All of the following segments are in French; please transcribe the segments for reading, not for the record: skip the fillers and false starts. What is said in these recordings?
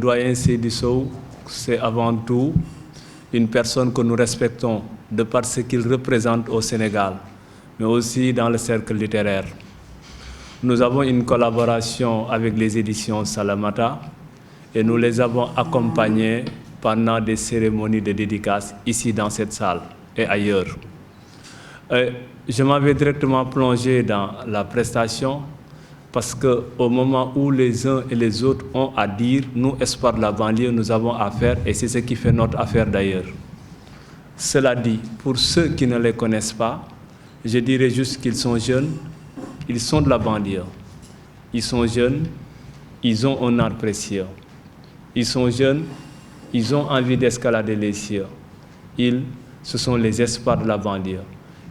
doyen Seydi Sow, c'est avant tout une personne que nous respectons de par ce qu'il représente au Sénégal, mais aussi dans le cercle littéraire. Nous avons une collaboration avec les éditions Salamata et nous les avons accompagnés pendant des cérémonies de dédicace ici dans cette salle et ailleurs. Je m'avais directement plongé dans la prestation parce qu'au moment où les uns et les autres ont à dire, nous, Espoir de la banlieue, nous avons à faire et c'est ce qui fait notre affaire d'ailleurs. Cela dit, pour ceux qui ne les connaissent pas, je dirais juste qu'ils sont jeunes, ils sont de la banlieue. Ils sont jeunes, ils ont un art précieux. Ils sont jeunes, ils ont envie d'escalader les cieux. Ce sont les espoirs de la banlieue.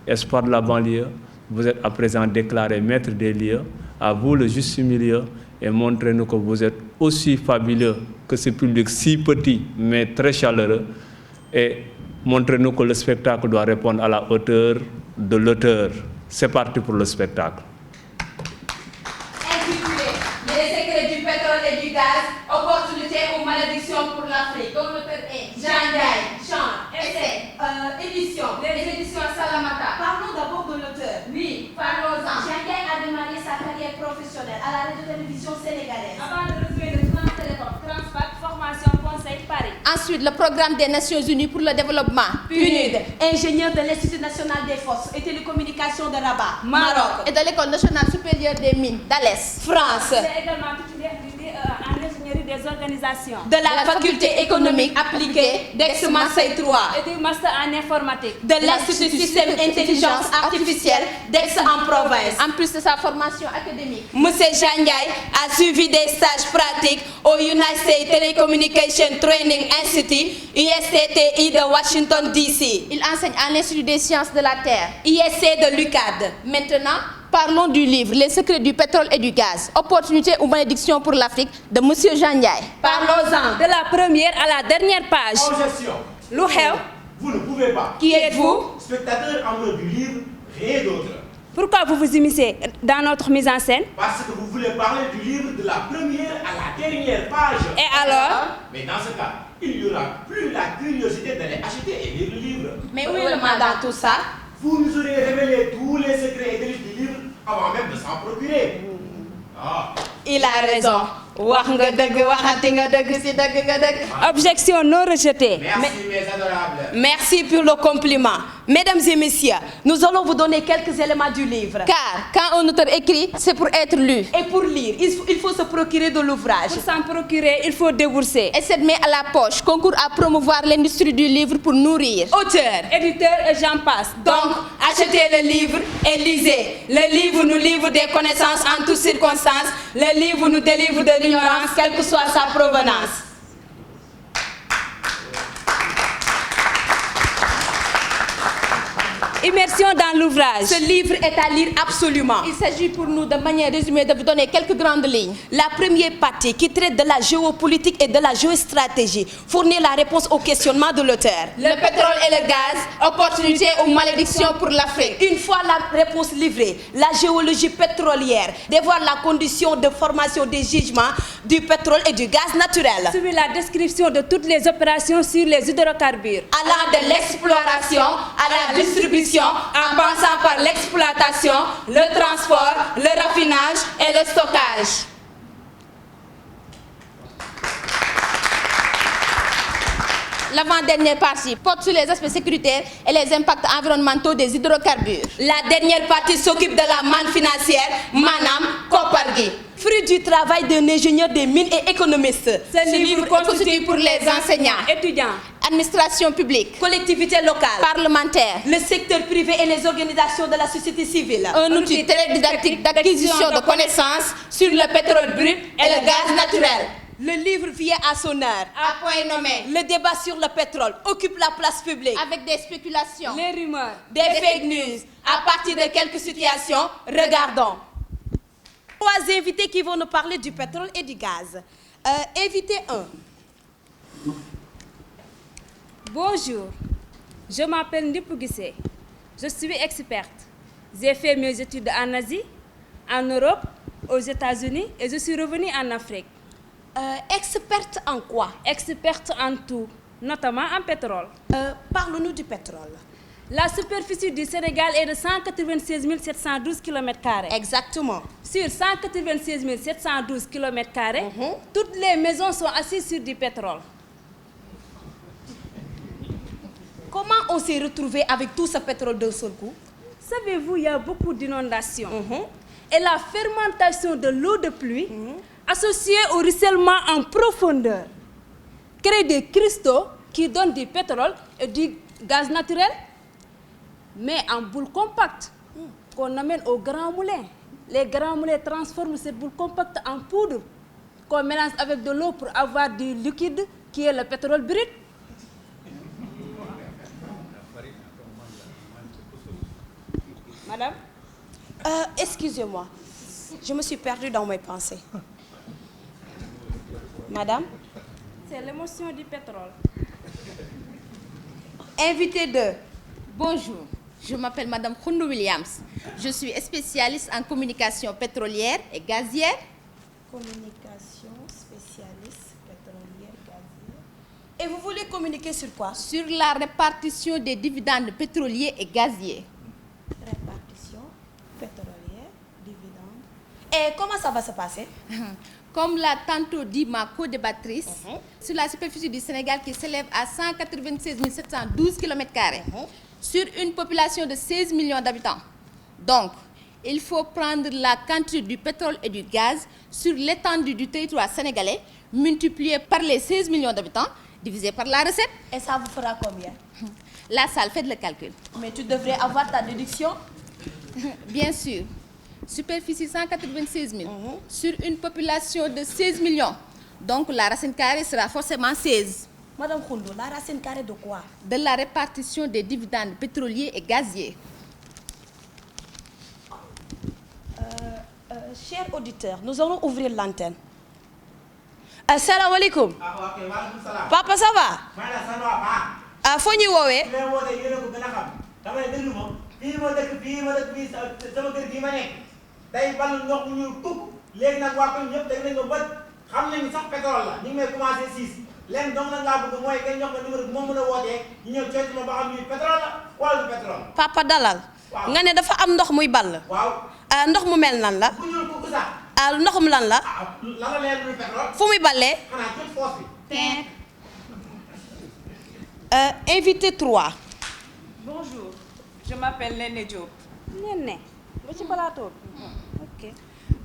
Espoirs de la banlieue, vous êtes à présent déclarés maîtres des lieux, à vous le juste milieu, et montrez-nous que vous êtes aussi fabuleux que ce public si petit, mais très chaleureux, et montrez-nous que le spectacle doit répondre à la hauteur de l'auteur. C'est parti pour le spectacle. Intitulé Les secrets du pétrole et du gaz, opportunités ou malédictions pour l'Afrique. Dont l'auteur est Jean Ndiaye, chant, essai, édition, les éditions Salamata. Parlons d'abord de l'auteur. Oui, parlons-en. Jean Ndiaye a démarré sa carrière professionnelle à la radio-télévision sénégalaise. Avant de retrouver le France Télécom, Transpat, formation, conseil, Paris. Ensuite, le programme des Nations Unies pour le développement, PNUD, ingénieur de l'Institut national des forces et télécommunications de Rabat, Maroc, et de l'École nationale supérieure des mines, d'Alès, France. Il est également titulaire en ingénierie des organisations, de la faculté économique appliquée d'Aix-Marseille 3 et du master en informatique, de l'Institut système intelligence artificielle d'Aix en province. En plus de sa formation académique, Monsieur Jean Ndiaye a suivi des stages pratiques au United States Telecommunication Training Institute, USTTI de Washington DC. Il enseigne à l'Institut des sciences de la Terre, ISC de l'UCAD. Maintenant, parlons du livre Les secrets du pétrole et du gaz, opportunités ou malédictions pour l'Afrique de Monsieur Jean Ndiaye. Parlons-en. De la première à la dernière page. Objection. Lu xew. Vous ne pouvez pas. Qui êtes-vous? Spectateur amoureux du livre, rien d'autre. Pourquoi vous vous immiscez dans notre mise en scène? Parce que vous voulez parler du livre de la première à la dernière page. Et alors? Mais dans ce cas, il n'y aura plus la curiosité d'aller acheter et lire le livre. Mais où est le mal dans tout ça? Vous nous aurez révélé tous les secrets et délices du livre avant même de s'en procurer. Ah. Il a raison. Objection non rejetée. Merci mes adorables. Merci pour le compliment. Mesdames et messieurs, nous allons vous donner quelques éléments du livre. Car quand un auteur écrit, c'est pour être lu. Et pour lire, il faut se procurer de l'ouvrage. Pour s'en procurer, il faut débourser. Et cette main à la poche concourt à promouvoir l'industrie du livre pour nourrir auteur, éditeur et j'en passe. Donc, achetez le livre et lisez. Le livre nous livre des connaissances en toutes circonstances. Le livre nous délivre de l'ignorance, quelle que soit sa provenance. Immersion dans l'ouvrage. Ce livre est à lire absolument. Il s'agit pour nous de manière résumée de vous donner quelques grandes lignes. La première partie qui traite de la géopolitique et de la géostratégie fournit la réponse au questionnement de l'auteur. Le pétrole et le gaz, opportunité ou malédiction pour l'Afrique. Une fois la réponse livrée, la géologie pétrolière dévoile la condition de formation des gisements du pétrole et du gaz naturel. Suivez la description de toutes les opérations sur les hydrocarbures. Allant de l'exploration à la distribution, en passant par l'exploitation, le transport, le raffinage et le stockage. L'avant-dernière partie porte sur les aspects sécuritaires et les impacts environnementaux des hydrocarbures. La dernière partie s'occupe de la manne financière, Manam Kopargi. Fruit du travail d'un ingénieur des mines et économiste. Ce livre constitue pour les enseignants, étudiants, administration publique, collectivités locales, parlementaires, le secteur privé et les organisations de la société civile. Un outil très didactique d'acquisition de connaissances sur le pétrole brut et le gaz naturel. Le livre vient à son heure. À point nommé. Le débat sur le pétrole occupe la place publique. Avec des spéculations, les rumeurs, des fake news. À partir de quelques situations, regardons. Trois invités qui vont nous parler du pétrole et du gaz. Invité 1. Bonjour, je m'appelle Ndipou Guissé. Je suis experte. J'ai fait mes études en Asie, en Europe, aux États-Unis et je suis revenue en Afrique. Experte en quoi? Experte en tout, notamment en pétrole. Parle-nous du pétrole. La superficie du Sénégal est de 196 712 km². Exactement. Sur 196 712 km², toutes les maisons sont assises sur du pétrole. Comment on s'est retrouvé avec tout ce pétrole d'un seul coup? Savez-vous, il y a beaucoup d'inondations. Et la fermentation de l'eau de pluie, associée au ruissellement en profondeur, crée des cristaux qui donnent du pétrole et du gaz naturel, mais en boule compacte, qu'on amène au grand moulin. Les grands moulins transforment cette boule compacte en poudre, qu'on mélange avec de l'eau pour avoir du liquide, qui est le pétrole brut. Madame? Excusez-moi, je me suis perdue dans mes pensées. Madame? C'est l'émotion du pétrole. Invité 2. Bonjour, je m'appelle Madame Khounou Williams. Je suis spécialiste en communication pétrolière et gazière. Communication, spécialiste, pétrolière, gazière. Et vous voulez communiquer sur quoi? Sur la répartition des dividendes pétroliers et gaziers. Répartition, pétrolière, dividendes. Et comment ça va se passer? Comme l'a tantôt dit ma co-débattrice, sur la superficie du Sénégal qui s'élève à 196 712 km², sur une population de 16 millions d'habitants. Donc, il faut prendre la quantité du pétrole et du gaz sur l'étendue du territoire sénégalais, multiplié par les 16 millions d'habitants, divisé par la recette. Et ça vous fera combien? La salle, faites le calcul. Mais tu devrais avoir ta déduction. Bien sûr. Superficie 196 000 sur une population de 16 millions. Donc la racine carrée sera forcément 16. Madame Khoundo, la racine carrée de quoi? De la répartition des dividendes pétroliers et gaziers. Chers auditeurs, nous allons ouvrir l'antenne. Assalamu alaikum. Papa, ça va? Faut ñu woowee. day ball ndox mu ñuul kukk léegi nag waa koñ ñëpp teg nañ ma bët xam nañu sax pétrole la ñu ngi may commencé siis leen donc nag laa bëgg mooy ngeen jox ma numéro bi moom mën a wootee ñu ñëw coytu ma ba xam ni pétrole la wala du pétrole. Papa dalal. nga ne dafa am ndox muy ball. waaw. Ndox mu mel nan la. bu ñuul kukk sax. Ndoxum lan la. lan la leer muy pétrole. fu muy ballee. xanaa toute force bi. Invité 3. Bonjour, je m'appelle Néné Diop. Néné, nga ci plateau. Ok.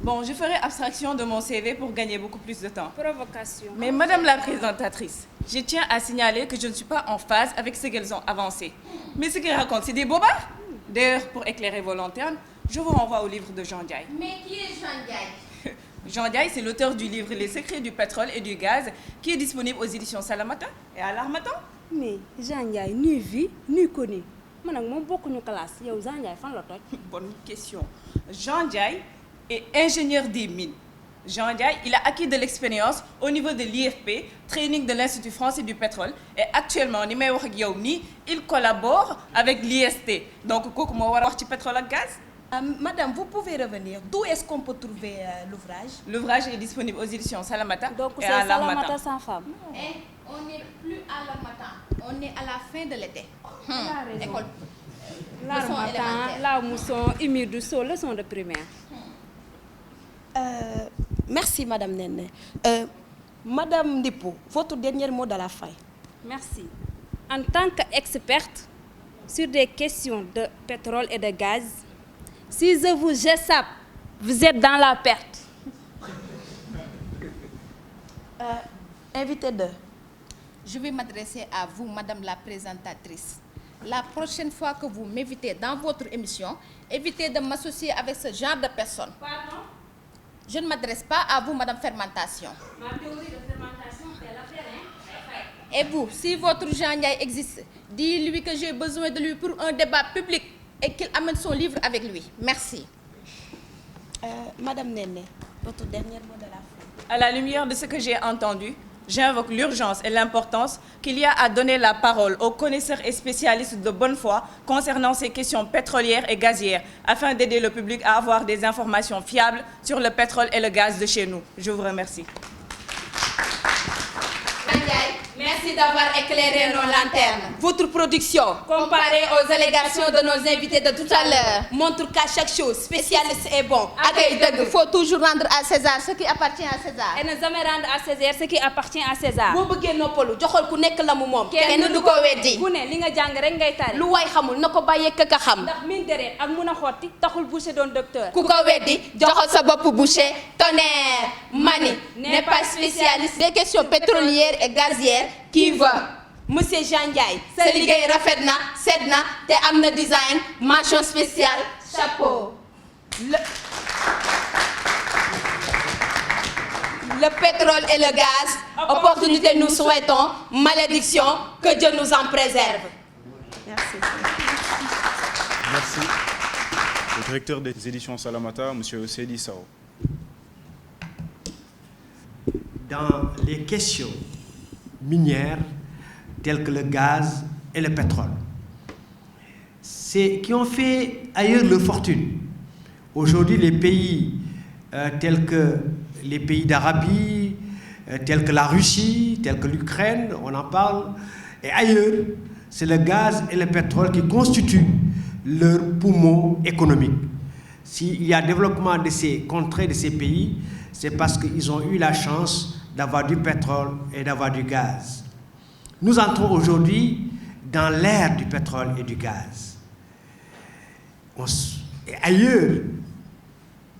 Bon, je ferai abstraction de mon CV pour gagner beaucoup plus de temps. Provocation. Mais Madame la présentatrice, je tiens à signaler que je ne suis pas en phase avec ce qu'elles ont avancé. Mais ce qu'elles racontent, c'est des bobards. D'ailleurs, pour éclairer vos lanternes, je vous renvoie au livre de Jean Diaye. Mais qui est Jean Diaye? Jean Diaye, c'est l'auteur du livre Les secrets du pétrole et du gaz, qui est disponible aux éditions Salamata et à l'Harmattan. Mais Jean Diaye, ni vu, ni connu. Man ak moom bokkuñu classe. Yow Jean Diaye fan la toj? Bonne question. Jean Diaye est ingénieur des mines. Jean Diaye, il a acquis de l'expérience au niveau de l'IFP, training de l'Institut français du pétrole, et actuellement, ni may wax ak yow nii, il collabore avec l'IST. Donc, kooku moo war a wax ci pétrole ak gaz. Madame, vous pouvez revenir. D'où est-ce qu'on peut trouver l'ouvrage? L'ouvrage est disponible aux éditions Salamata Donc et c'est à Salamata l'Harmattan. sans femme. Et on n'est plus à l'Harmattan, on est à la fin de l'été. École. Leçon L'Harmattan, élémentaire. la mousson, humide du sol, leçon de primaire. Merci, Madame Néné. Madame Ndipou, votre dernier mot de la fin. Merci. En tant qu'experte sur des questions de pétrole et de gaz, si je vous échappe, vous êtes dans la perte. Invité 2. Je vais m'adresser à vous, Madame la présentatrice. La prochaine fois que vous m'invitez dans votre émission, évitez de m'associer avec ce genre de personnes. Pardon? Je ne m'adresse pas à vous, Madame Fermentation. Ma théorie de fermentation, c'est la terre. Et vous, si votre Jean Ndiaye existe, dis-lui que j'ai besoin de lui pour un débat public et qu'il amène son livre avec lui. Merci. Madame Néné, votre dernier mot de la fin. À la lumière de ce que j'ai entendu, j'invoque l'urgence et l'importance qu'il y a à donner la parole aux connaisseurs et spécialistes de bonne foi concernant ces questions pétrolières et gazières, afin d'aider le public à avoir des informations fiables sur le pétrole et le gaz de chez nous. Je vous remercie. Merci d'avoir éclairé nos lanternes. Votre production, Comparée aux allégations de nos invités de tout à l'heure, montre qu'à chaque chose, spécialiste est bon. il faut toujours rendre à César ce qui appartient à César. Et ne jamais rendre à César ce qui appartient à César. boo bëggee noppalu joxol ku nekk la mu moom. kenn du ko weddi. ku ne li nga jàng rek ngay tari. lu waay xamul na ko bàyyee ka xam. ndax min deret ak mun a xotti taxul boucher doon docteur. ku ko weddi joxol sa bopp boucher. Tonnerre, Mani n'est pas spécialiste des questions pétrolières et gazières qui veut. Monsieur Jean Ndiaye. sa liggéey rafet na set na te am na design mention spéciale chapeau. Le pétrole et le gaz, opportunité nous souhaitons, malédiction, que Dieu nous en préserve. Merci. Merci. Le directeur des éditions Salamata, M. Seydi Sao. Dans les questions minières telles que le gaz et le pétrole, qui ont fait ailleurs leur fortune. Aujourd'hui, les pays tels que les pays d'Arabie, tels que la Russie, tels que l'Ukraine, on en parle, et ailleurs, c'est le gaz et le pétrole qui constituent leur poumon économique. S'il y a développement de ces contrées, de ces pays, c'est parce qu'ils ont eu la chance d'avoir du pétrole et d'avoir du gaz. Nous entrons aujourd'hui dans l'ère du pétrole et du gaz. Et ailleurs,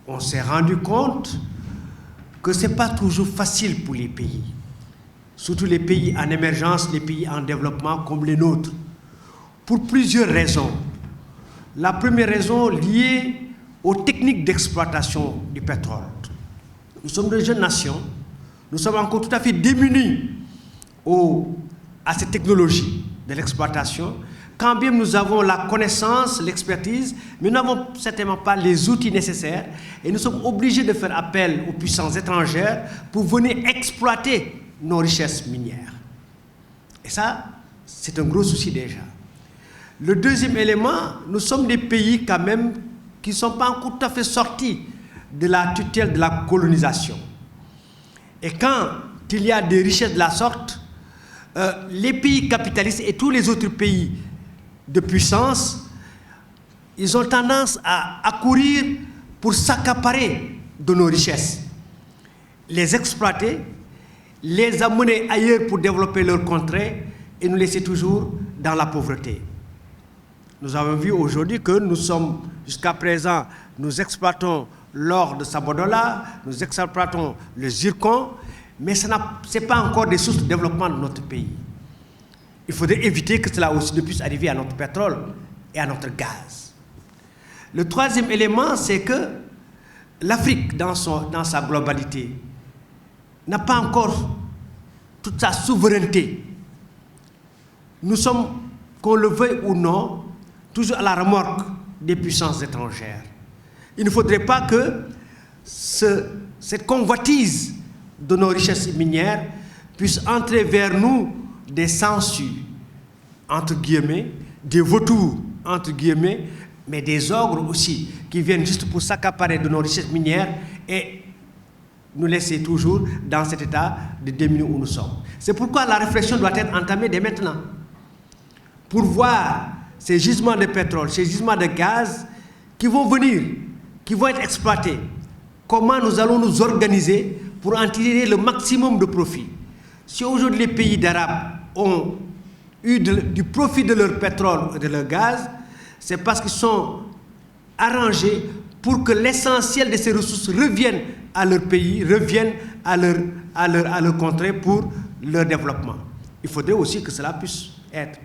on s'est rendu compte que ce n'est pas toujours facile pour les pays, surtout les pays en émergence, les pays en développement comme les nôtres, pour plusieurs raisons. La première raison liée aux techniques d'exploitation du pétrole. Nous sommes de jeunes nations, nous sommes encore tout à fait démunis à ces technologies de l'exploitation, quand bien nous avons la connaissance, l'expertise, mais nous n'avons certainement pas les outils nécessaires et nous sommes obligés de faire appel aux puissances étrangères pour venir exploiter nos richesses minières. Et ça, c'est un gros souci déjà. Le deuxième élément, nous sommes des pays quand même qui ne sont pas encore tout à fait sortis de la tutelle de la colonisation. Et quand il y a des richesses de la sorte, les pays capitalistes et tous les autres pays de puissance, ils ont tendance à accourir pour s'accaparer de nos richesses, les exploiter, les amener ailleurs pour développer leur contrée et nous laisser toujours dans la pauvreté. Nous avons vu aujourd'hui que nous sommes, jusqu'à présent, nous exploitons l'or de Sabodola, nous exploitons le zircon, mais ce n'est pas encore des sources de développement de notre pays. Il faudrait éviter que cela aussi ne puisse arriver à notre pétrole et à notre gaz. Le troisième élément, c'est que l'Afrique, dans sa globalité, n'a pas encore toute sa souveraineté. Nous sommes, qu'on le veuille ou non, toujours à la remorque des puissances étrangères. Il ne faudrait pas que cette convoitise de nos richesses minières puisse entrer vers nous des sangsues, entre guillemets, des vautours, entre guillemets, mais des ogres aussi, qui viennent juste pour s'accaparer de nos richesses minières et nous laisser toujours dans cet état de démunis où nous sommes. C'est pourquoi la réflexion doit être entamée dès maintenant, pour voir ces gisements de pétrole, ces gisements de gaz qui vont venir, qui vont être exploités. Comment nous allons nous organiser pour en tirer le maximum de profit? Si aujourd'hui les pays d'Arabes ont eu du profit de leur pétrole et de leur gaz, c'est parce qu'ils sont arrangés pour que l'essentiel de ces ressources reviennent à leur pays, reviennent à leur contrée pour leur développement. Il faudrait aussi que cela puisse être.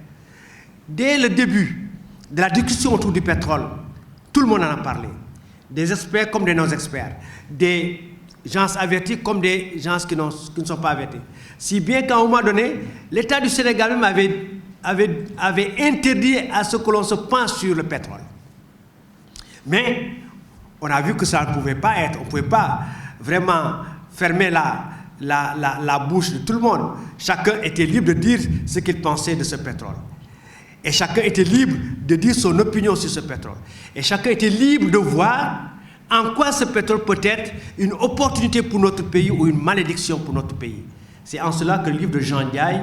Dès le début de la discussion autour du pétrole, tout le monde en a parlé. Des experts comme des non-experts, des gens avertis comme des gens qui ne sont pas avertis. Si bien qu'à un moment donné, l'État du Sénégal même avait interdit à ce que l'on se penche sur le pétrole. Mais on a vu que ça ne pouvait pas être, on ne pouvait pas vraiment fermer la bouche de tout le monde. Chacun était libre de dire ce qu'il pensait de ce pétrole. Et chacun était libre de dire son opinion sur ce pétrole. Et chacun était libre de voir en quoi ce pétrole peut être une opportunité pour notre pays ou une malédiction pour notre pays. C'est en cela que le livre de Jean Ndiaye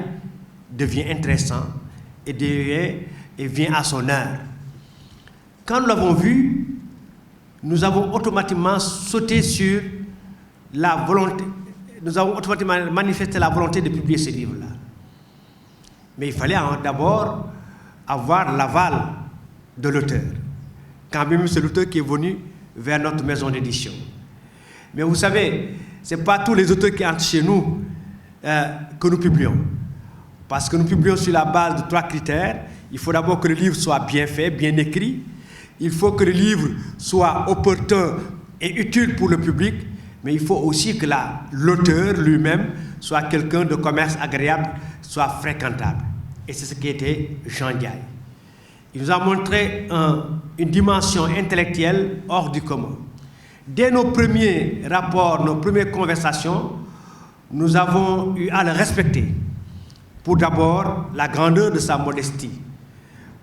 devient intéressant et vient à son heure. Quand nous l'avons vu, nous avons automatiquement sauté sur la volonté, nous avons automatiquement manifesté la volonté de publier ce livre-là. Mais il fallait d'abord avoir l'aval de l'auteur. Quand même, c'est l'auteur qui est venu vers notre maison d'édition. Mais vous savez, ce n'est pas tous les auteurs qui entrent chez nous que nous publions. Parce que nous publions sur la base de 3 critères. Il faut d'abord que le livre soit bien fait, bien écrit. Il faut que le livre soit opportun et utile pour le public. Mais il faut aussi que l'auteur lui-même soit quelqu'un de commerce agréable, soit fréquentable. Et c'est ce qui était Jean Ndiaye. Il nous a montré une dimension intellectuelle hors du commun. Dès nos premiers rapports, nos premières conversations, nous avons eu à le respecter. Pour d'abord la grandeur de sa modestie,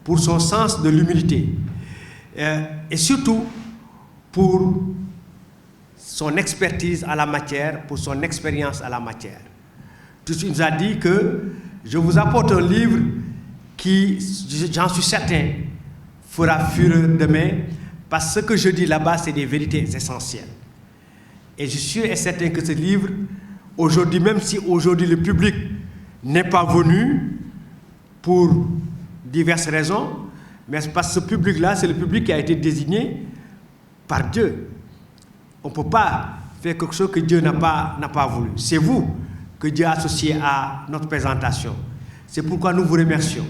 pour son sens de l'humilité, et surtout pour son expertise à la matière, pour son expérience à la matière. Tout de suite, il nous a dit que je vous apporte un livre qui, j'en suis certain, fera fureur demain, parce que ce que je dis là-bas, c'est des vérités essentielles. Et je suis certain que ce livre, aujourd'hui, même si aujourd'hui le public n'est pas venu pour diverses raisons, mais parce que ce public-là, c'est le public qui a été désigné par Dieu. On ne peut pas faire quelque chose que Dieu n'a pas voulu. C'est vous que Dieu a associé à notre présentation. C'est pourquoi nous vous remercions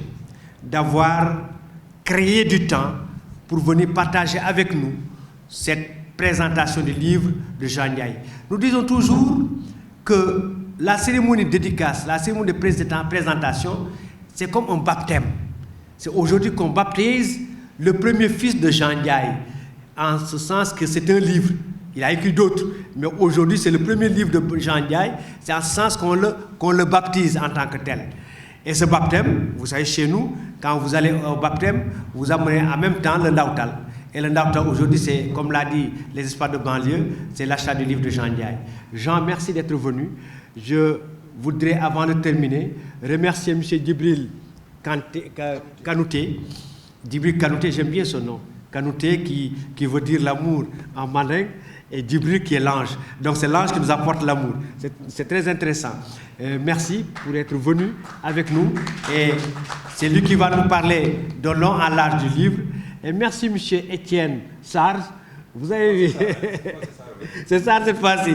d'avoir créé du temps pour venir partager avec nous cette présentation du livre de Jean Ndiaye. Nous disons toujours que la cérémonie de dédicace, la cérémonie de présentation, c'est comme un baptême. C'est aujourd'hui qu'on baptise le premier fils de Jean Ndiaye, en ce sens que c'est un livre. Il a écrit d'autres, mais aujourd'hui c'est le premier livre de Jean Ndiaye, c'est en ce sens qu'on le baptise en tant que tel. Et ce baptême, vous savez, chez nous, quand vous allez au baptême, vous amenez en même temps le ndawtal. Et le ndawtal aujourd'hui, c'est, comme l'a dit les espoirs de banlieue, c'est l'achat du livre de Jean Ndiaye. Jean, merci d'être venu. Je voudrais, avant de terminer, remercier M. Djibril Kanouté. Djibril Kanouté, j'aime bien son nom. Kanouté qui veut dire l'amour en mandingue, et Djibril qui est l'ange. Donc c'est l'ange qui nous apporte l'amour. C'est très intéressant. Merci pour être venu avec nous. Et c'est lui qui va nous parler de long en large du livre. Et merci M. Étienne Sarge. Vous avez vu, c'est ça cette fois-ci.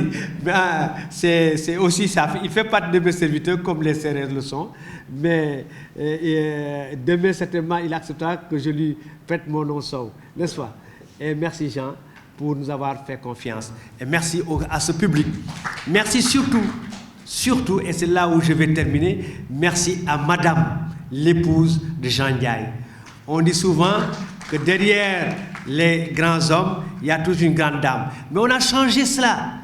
C'est aussi ça. Il fait partie de mes serviteurs comme les Sérères le sont. Mais demain, certainement, il acceptera que je lui prête mon nom sauve. N'est-ce pas? Et merci Jean pour nous avoir fait confiance. Et merci à ce public. Merci surtout, et c'est là où je vais terminer, merci à Madame, l'épouse de Jean Ndiaye. On dit souvent que derrière les grands hommes, il y a toujours une grande dame. Mais on a changé cela.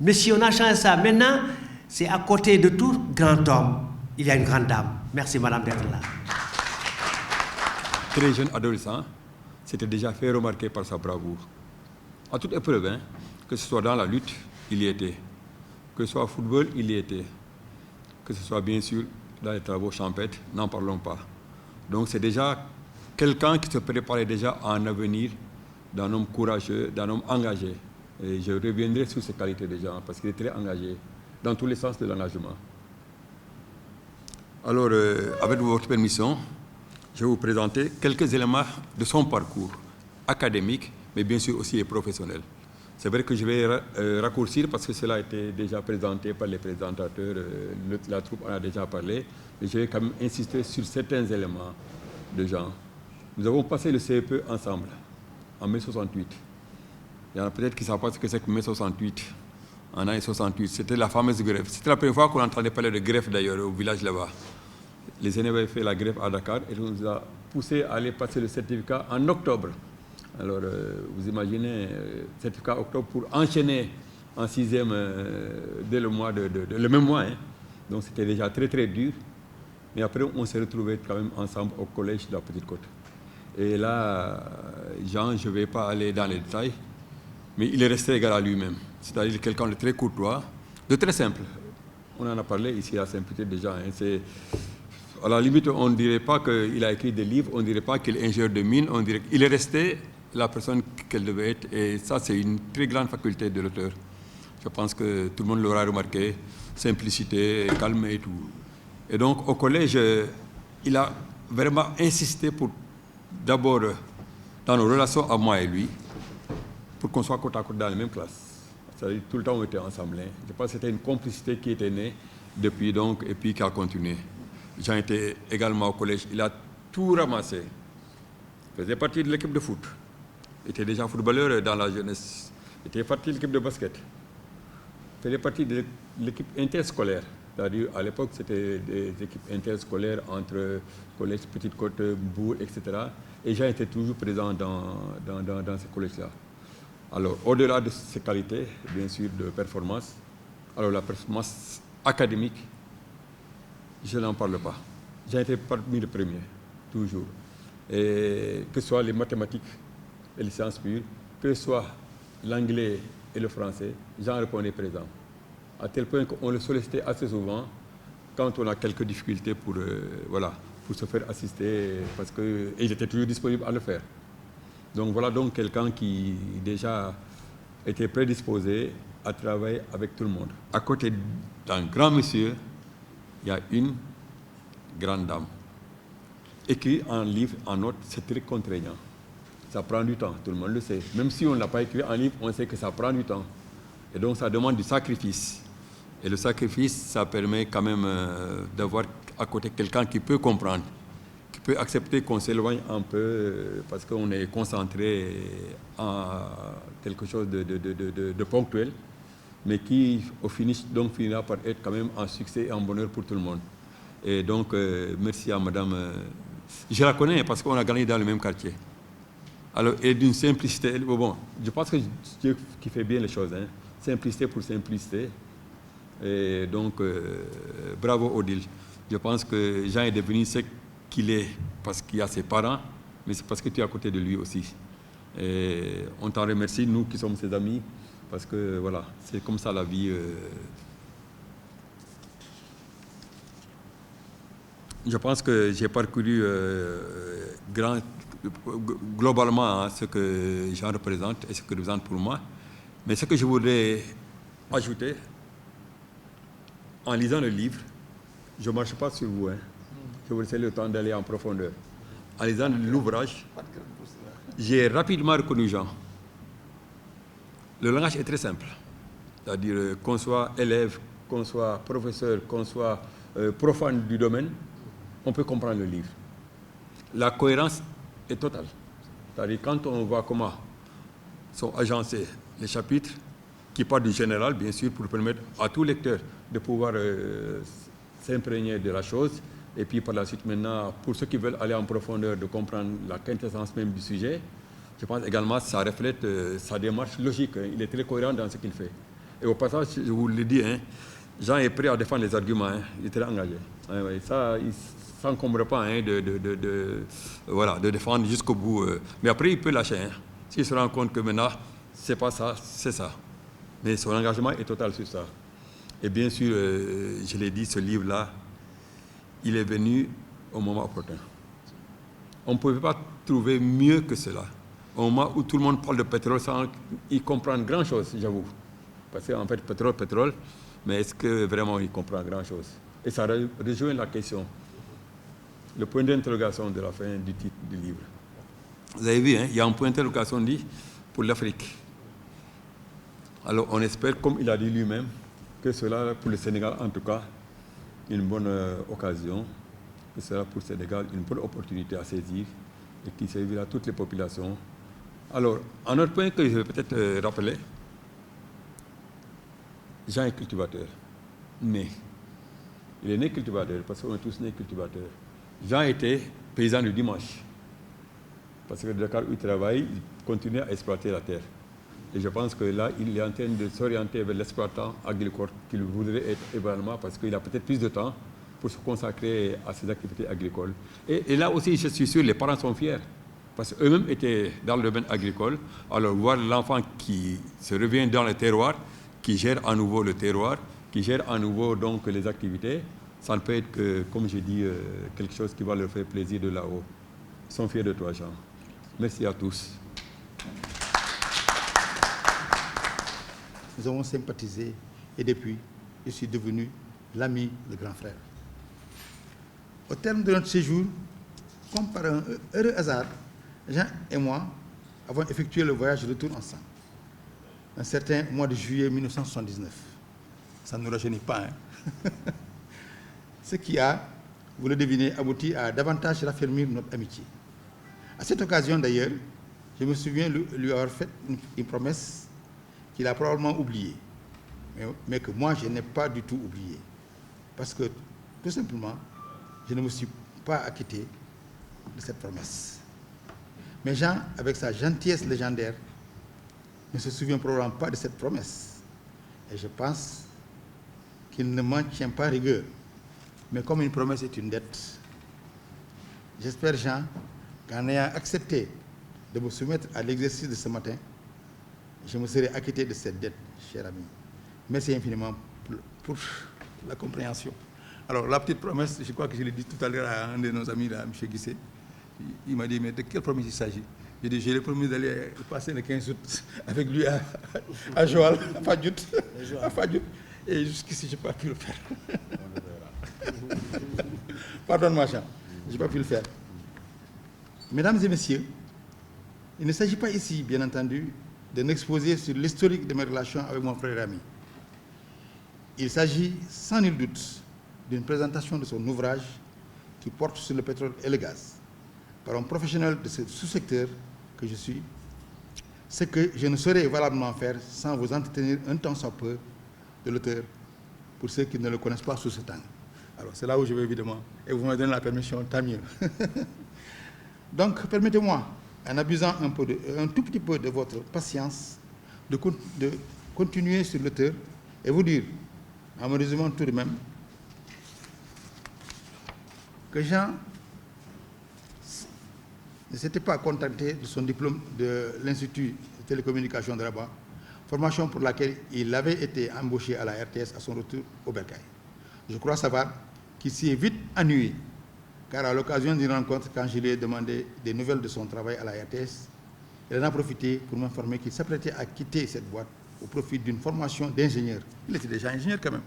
Messieurs, on a changé ça. Maintenant, c'est à côté de tout grand homme, il y a une grande dame. Merci, Madame, d'être là. Très jeune adolescent, s'était déjà fait remarquer par sa bravoure. À toute épreuve, hein, que ce soit dans la lutte, il y était. Que ce soit au football, il y était. Que ce soit bien sûr dans les travaux champêtres, n'en parlons pas. Donc c'est déjà quelqu'un qui se préparait déjà à un avenir d'un homme courageux, d'un homme engagé. Et je reviendrai sur ces qualités déjà, parce qu'il est très engagé, dans tous les sens de l'engagement. Alors, avec votre permission, je vais vous présenter quelques éléments de son parcours académique, mais bien sûr aussi professionnel. C'est vrai que je vais raccourcir parce que cela a été déjà présenté par les présentateurs, la troupe en a déjà parlé, mais je vais quand même insister sur certains éléments de Jean. Nous avons passé le CEP ensemble, en mai 68. Il y en a peut-être qui savent pas ce que c'est que mai 68, en année 68. C'était la fameuse grève. C'était la première fois qu'on entendait parler de grève d'ailleurs au village là-bas. Les aînés avaient fait la grève à Dakar et on nous a poussé à aller passer le certificat en octobre. Alors, vous imaginez, certificat octobre pour enchaîner en 6e dès le mois le même mois. Hein. Donc, c'était déjà très, très dur. Mais après, on s'est retrouvés quand même ensemble au collège de la Petite Côte. Et là, Jean, je ne vais pas aller dans les détails, mais il est resté égal à lui-même. C'est-à-dire quelqu'un de très courtois, de très simple. On en a parlé ici à Saint-Péter déjà. Hein. À la limite, on ne dirait pas qu'il a écrit des livres, on ne dirait pas qu'il est ingénieur de mine, on dirait qu'il est resté la personne qu'elle devait être. Et ça, c'est une très grande faculté de l'auteur. Je pense que tout le monde l'aura remarqué, simplicité, calme et tout. Et donc, au collège, il a vraiment insisté pour, d'abord, dans nos relations à moi et lui, pour qu'on soit côte à côte dans la même classe. C'est-à-dire, tout le temps, on était ensemble. Je pense que c'était une complicité qui était née depuis, donc, et puis qui a continué. Jean était également au collège. Il a tout ramassé. Il faisait partie de l'équipe de foot. Il était déjà footballeur dans la jeunesse. Il était partie de l'équipe de basket. Il faisait partie de l'équipe interscolaire. C'est-à-dire, à l'époque, c'était des équipes interscolaires entre collège, Petite Côte, Bourg, etc. Et Jean était toujours présent dans ces collèges-là. Alors, au-delà de ses qualités, bien sûr, de performance, alors la performance académique, je n'en parle pas. J'ai été parmi les premiers, toujours. Et que ce soit les mathématiques et les sciences pures, que ce soit l'anglais et le français, Jean répondait présent. À tel point qu'on le sollicitait assez souvent quand on a quelques difficultés pour se faire assister, parce qu'il était toujours disponible à le faire. Donc voilà donc quelqu'un qui déjà était prédisposé à travailler avec tout le monde. À côté d'un grand monsieur, il y a une grande dame. Écrire en livre, en note, c'est très contraignant. Ça prend du temps, tout le monde le sait. Même si on ne l'a pas écrit en livre, on sait que ça prend du temps. Et donc ça demande du sacrifice. Et le sacrifice, ça permet quand même d'avoir à côté quelqu'un qui peut comprendre, qui peut accepter qu'on s'éloigne un peu parce qu'on est concentré en quelque chose de ponctuel, mais qui, au finish, donc, finira par être quand même un succès et un bonheur pour tout le monde. Et donc, merci à madame. Je la connais parce qu'on a gagné dans le même quartier. Alors, et d'une simplicité, bon, je pense que Dieu qui fait bien les choses, hein. Simplicité pour simplicité. Et donc, bravo Odile. Je pense que Jean est devenu ce qu'il est parce qu'il y a ses parents, mais c'est parce que tu es à côté de lui aussi. Et on t'en remercie, nous qui sommes ses amis, parce que voilà, c'est comme ça la vie. Je pense que j'ai parcouru globalement ce que Jean représente et ce que représente pour moi. Mais ce que je voudrais ajouter, en lisant le livre, je ne marche pas sur vous, hein. Je vous laisse le temps d'aller en profondeur. En lisant l'ouvrage, j'ai rapidement reconnu Jean. Le langage est très simple. C'est-à-dire qu'on soit élève, qu'on soit professeur, qu'on soit profane du domaine, on peut comprendre le livre. La cohérence est totale. C'est-à-dire quand on voit comment sont agencés les chapitres, qui partent du général, bien sûr, pour permettre à tout lecteur de pouvoir s'imprégner de la chose, et puis par la suite maintenant, pour ceux qui veulent aller en profondeur, de comprendre la quintessence même du sujet, je pense également que ça reflète sa démarche logique. Il est très cohérent dans ce qu'il fait. Et au passage, je vous le dis, hein, Jean est prêt à défendre les arguments, hein, il est très engagé. Hein, ouais, ça, il ne s'encombre pas hein, de défendre jusqu'au bout. Mais après, il peut lâcher. Hein. S'il se rend compte que maintenant, c'est pas ça, c'est ça. Mais son engagement est total sur ça. Et bien sûr, je l'ai dit, ce livre-là, il est venu au moment opportun. On ne pouvait pas trouver mieux que cela. Au moment où tout le monde parle de pétrole sans y comprendre grand-chose, j'avoue. Parce qu'en fait, pétrole, mais est-ce que vraiment il comprend grand-chose? Et ça rejoint la question, le point d'interrogation de la fin du titre du livre. Vous avez vu, hein, il y a un point d'interrogation dit pour l'Afrique. Alors on espère, comme il a dit lui-même, que cela, pour le Sénégal en tout cas, une bonne occasion, que ce sera pour le Sénégal une bonne opportunité à saisir et qui servira à toutes les populations. Alors, un autre point que je vais peut-être rappeler, Jean est cultivateur, né. Il est né cultivateur parce qu'on est tous nés cultivateurs. Jean était paysan du dimanche parce que de Dakar où il travaille, il continue à exploiter la terre. Et je pense que là, il est en train de s'orienter vers l'exploitant agricole qu'il voudrait être également parce qu'il a peut-être plus de temps pour se consacrer à ses activités agricoles. Et là aussi, je suis sûr, les parents sont fiers parce qu'eux-mêmes étaient dans le domaine agricole. Alors, voir l'enfant qui se revient dans le terroir, qui gère à nouveau le terroir, qui gère à nouveau donc les activités, Ça ne peut être que, comme je dis, quelque chose qui va leur faire plaisir de là-haut. Ils sont fiers de toi, Jean. Merci à tous. Nous avons sympathisé et depuis, je suis devenu l'ami, le grand frère. Au terme de notre séjour, comme par un heureux hasard, Jean et moi avons effectué le voyage de retour ensemble. Un certain mois de juillet 1979. Ça ne nous rajeunit pas, hein? Ce qui a, vous le devinez, abouti à davantage raffermir notre amitié. À cette occasion d'ailleurs, je me souviens lui avoir fait une promesse qu'il a probablement oubliée, mais que moi je n'ai pas du tout oubliée. Parce que, tout simplement, je ne me suis pas acquitté de cette promesse. Mais Jean, avec sa gentillesse légendaire, ne se souvient probablement pas de cette promesse. Et je pense qu'il ne m'en tient pas rigueur. Mais comme une promesse est une dette, j'espère, Jean, qu'en ayant accepté de me soumettre à l'exercice de ce matin, je me serai acquitté de cette dette, cher ami. Merci infiniment pour la compréhension. Alors, la petite promesse, je crois que je l'ai dit tout à l'heure à un de nos amis, là, M. Guissé. Il m'a dit, mais de quelle promesse il s'agit? J'ai dit, j'ai promis d'aller passer le 15 août avec lui à Joal, à Fadjout. Et jusqu'ici, je n'ai pas pu le faire. Pardonne-moi, Jean, je n'ai pas pu le faire. Mesdames et messieurs, il ne s'agit pas ici, bien entendu, de m'exposer sur l'historique de mes relations avec mon frère et ami. Il s'agit, sans nul doute, d'une présentation de son ouvrage qui porte sur le pétrole et le gaz, par un professionnel de ce sous-secteur que je suis, ce que je ne saurais valablement faire sans vous entretenir un temps soit peu de l'auteur, pour ceux qui ne le connaissent pas sous cet angle. Alors, c'est là où je vais évidemment, et vous me donnez la permission, tant mieux. Donc, permettez-moi, en abusant un tout petit peu de votre patience, de continuer sur l'auteur et vous dire, en me résumant tout de même, que Jean ne s'était pas contenté de son diplôme de l'Institut de télécommunications de Rabat, formation pour laquelle il avait été embauché à la RTS à son retour au Bercail. Je crois savoir qu'il s'y est vite ennuyé, car à l'occasion d'une rencontre, quand je lui ai demandé des nouvelles de son travail à la RTS, il en a profité pour m'informer qu'il s'apprêtait à quitter cette boîte au profit d'une formation d'ingénieur. Il était déjà ingénieur quand même,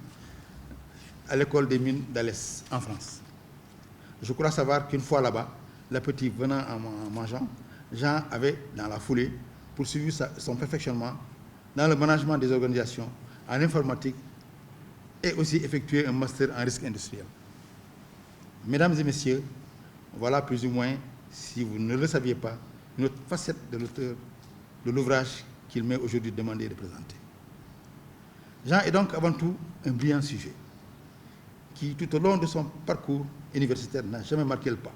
à l'école des mines d'Alès, en France. Je crois savoir qu'une fois là-bas, l'appétit venant en mangeant, Jean avait, dans la foulée, poursuivi son perfectionnement dans le management des organisations, en informatique, et aussi effectué un master en risque industriel. Mesdames et messieurs, voilà plus ou moins, si vous ne le saviez pas, une autre facette de l'auteur de l'ouvrage qu'il m'est aujourd'hui demandé de présenter. Jean est donc avant tout un brillant sujet, qui tout au long de son parcours universitaire n'a jamais marqué le pas.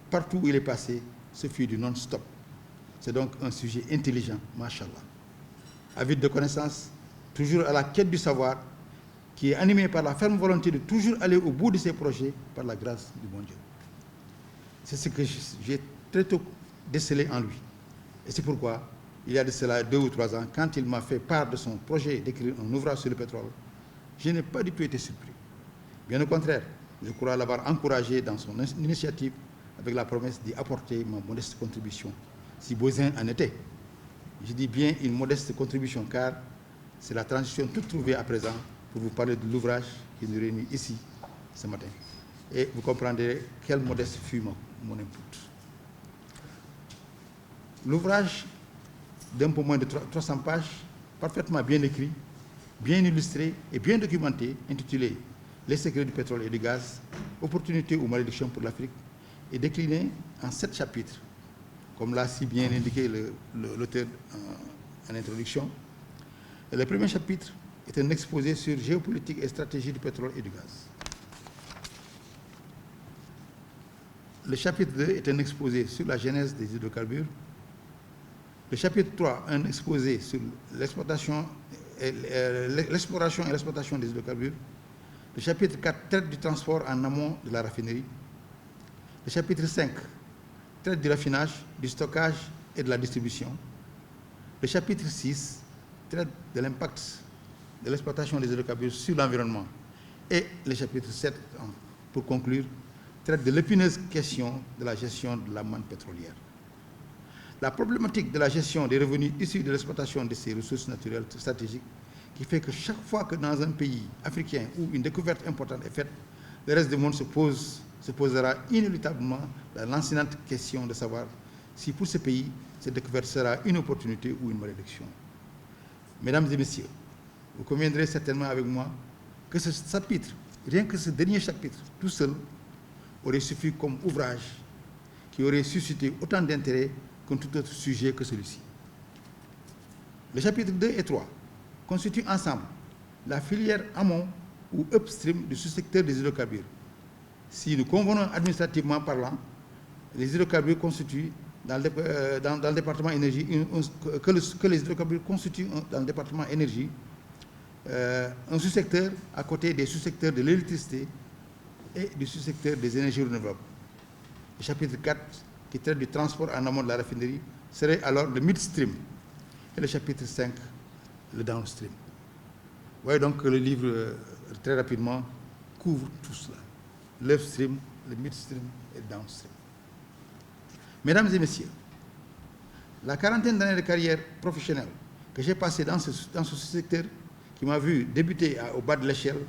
Partout où il est passé, ce fut du non-stop. C'est donc un sujet intelligent, machallah. Avide de connaissances, toujours à la quête du savoir, qui est animé par la ferme volonté de toujours aller au bout de ses projets par la grâce du bon Dieu. C'est ce que j'ai très tôt décelé en lui. Et c'est pourquoi, il y a de cela 2 ou 3 ans, quand il m'a fait part de son projet d'écrire un ouvrage sur le pétrole, je n'ai pas du tout été surpris. Bien au contraire, je crois l'avoir encouragé dans son initiative avec la promesse d'y apporter ma modeste contribution, si besoin en était. Je dis bien une modeste contribution, car c'est la transition toute trouvée à présent pour vous parler de l'ouvrage qui nous réunit ici ce matin. Et vous comprendrez quel modeste fut mon input. L'ouvrage d'un peu moins de 300 pages, parfaitement bien écrit, bien illustré et bien documenté, intitulé « Les secrets du pétrole et du gaz, opportunités ou malédictions pour l'Afrique », est décliné en 7 chapitres, comme l'a si bien indiqué l'auteur en introduction. Et le premier chapitre est un exposé sur géopolitique et stratégie du pétrole et du gaz. Le chapitre 2 est un exposé sur la genèse des hydrocarbures. Le chapitre 3, un exposé sur l'exploration et l'exploitation des hydrocarbures. Le chapitre 4 traite du transport en amont de la raffinerie. Le chapitre 5 traite du raffinage, du stockage et de la distribution. Le chapitre 6 traite de l'impact de l'exploitation des hydrocarbures sur l'environnement Et le chapitre 7, pour conclure, traite de l'épineuse question de la gestion de la manne pétrolière. La problématique de la gestion des revenus issus de l'exploitation de ces ressources naturelles stratégiques qui fait que chaque fois que dans un pays africain où une découverte importante est faite, le reste du monde se posera inéluctablement la lancinante question de savoir si pour ce pays, cette découverte sera une opportunité ou une malédiction. Mesdames et messieurs, vous conviendrez certainement avec moi que ce chapitre, rien que ce dernier chapitre, tout seul, aurait suffi comme ouvrage qui aurait suscité autant d'intérêt qu'un tout autre sujet que celui-ci. Le chapitre 2 et 3 constituent ensemble la filière amont ou upstream du sous-secteur des hydrocarbures. Si nous convenons administrativement parlant, les hydrocarbures constituent dans le département énergie, que les hydrocarbures constituent dans le département énergie un sous-secteur à côté des sous-secteurs de l'électricité et du sous-secteur des énergies renouvelables. Le chapitre 4, qui traite du transport en amont de la raffinerie, serait alors le midstream et le chapitre 5, le downstream. Vous voyez donc que le livre, très rapidement, couvre tout cela. L'upstream, le midstream et le downstream. Mesdames et messieurs, la quarantaine d'années de carrière professionnelle que j'ai passée dans ce secteur, qui m'a vu débuter au bas de l'échelle